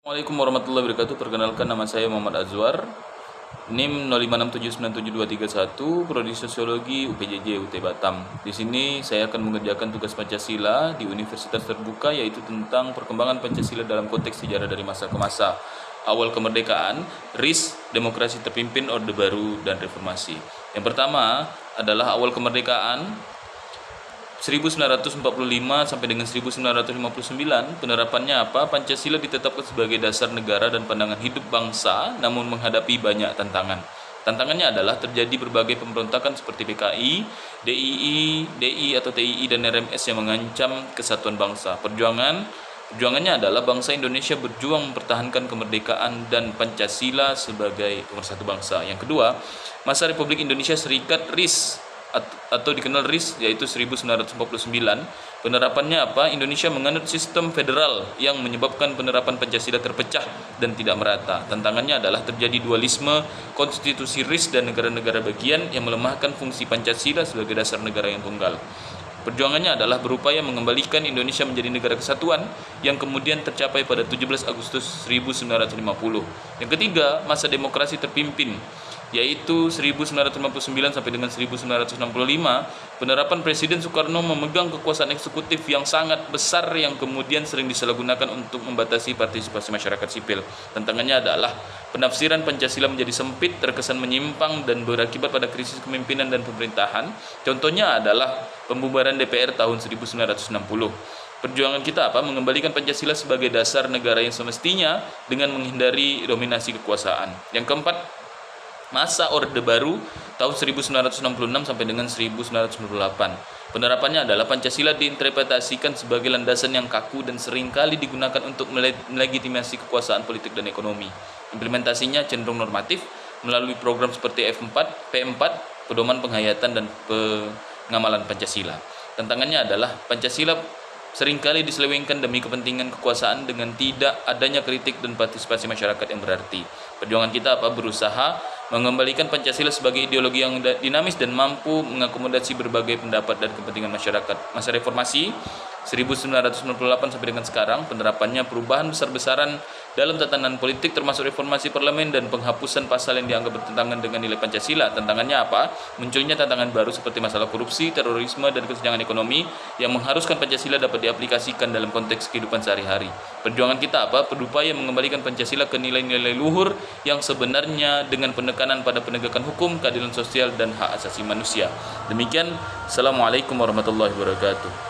Assalamualaikum warahmatullahi wabarakatuh. Perkenalkan, nama saya Muhammad Azwar, NIM 0567972231, Prodi Sosiologi UPJJ UT Batam. Di sini saya akan mengerjakan tugas Pancasila di Universitas Terbuka, yaitu tentang perkembangan Pancasila dalam konteks sejarah dari masa ke masa. Awal kemerdekaan, RIS, demokrasi terpimpin, Orde Baru, dan reformasi. Yang pertama adalah awal kemerdekaan 1945 sampai dengan 1959. Penerapannya apa? Pancasila ditetapkan sebagai dasar negara dan pandangan hidup bangsa, namun menghadapi banyak tantangan. Tantangannya adalah terjadi berbagai pemberontakan seperti PKI, DII, DI atau TII dan RMS yang mengancam kesatuan bangsa. Perjuangannya adalah bangsa Indonesia berjuang mempertahankan kemerdekaan dan Pancasila sebagai pemersatu bangsa. Yang kedua, masa Republik Indonesia Serikat RIS atau dikenal RIS, yaitu 1949. Penerapannya apa? Indonesia menganut sistem federal yang menyebabkan penerapan Pancasila terpecah dan tidak merata. Tantangannya adalah terjadi dualisme konstitusi RIS dan negara-negara bagian yang melemahkan fungsi Pancasila sebagai dasar negara yang tunggal. Perjuangannya adalah berupaya mengembalikan Indonesia menjadi negara kesatuan yang kemudian tercapai pada 17 Agustus 1950. Yang ketiga, masa demokrasi terpimpin, yaitu 1959 sampai dengan 1965. Penerapan Presiden Soekarno memegang kekuasaan eksekutif yang sangat besar yang kemudian sering disalahgunakan untuk membatasi partisipasi masyarakat sipil. Tantangannya adalah penafsiran Pancasila menjadi sempit, terkesan menyimpang, dan berakibat pada krisis kepemimpinan dan pemerintahan. Contohnya adalah pembubaran DPR tahun 1960. Perjuangan kita apa? Mengembalikan Pancasila sebagai dasar negara yang semestinya dengan menghindari dominasi kekuasaan. Yang keempat, masa Orde Baru tahun 1966 sampai dengan 1998. Penerapannya adalah Pancasila diinterpretasikan sebagai landasan yang kaku dan seringkali digunakan untuk melegitimasi kekuasaan politik dan ekonomi. Implementasinya cenderung normatif melalui program seperti P4, pedoman penghayatan dan pengamalan Pancasila. Tantangannya adalah Pancasila seringkali diselewengkan demi kepentingan kekuasaan dengan tidak adanya kritik dan partisipasi masyarakat yang berarti. Perjuangan kita apa? Berusaha mengembalikan Pancasila sebagai ideologi yang dinamis dan mampu mengakomodasi berbagai pendapat dan kepentingan masyarakat. Masa reformasi 1998 sampai dengan sekarang, penerapannya perubahan besar-besaran dalam tatanan politik termasuk reformasi parlemen dan penghapusan pasal yang dianggap bertentangan dengan nilai Pancasila. Tantangannya apa? Munculnya tantangan baru seperti masalah korupsi, terorisme, dan kesenjangan ekonomi yang mengharuskan Pancasila dapat diaplikasikan dalam konteks kehidupan sehari-hari. Perjuangan kita apa? Berupaya mengembalikan Pancasila ke nilai-nilai luhur yang sebenarnya dengan penekanan pada penegakan hukum, keadilan sosial, dan hak asasi manusia. Demikian, Assalamualaikum warahmatullahi wabarakatuh.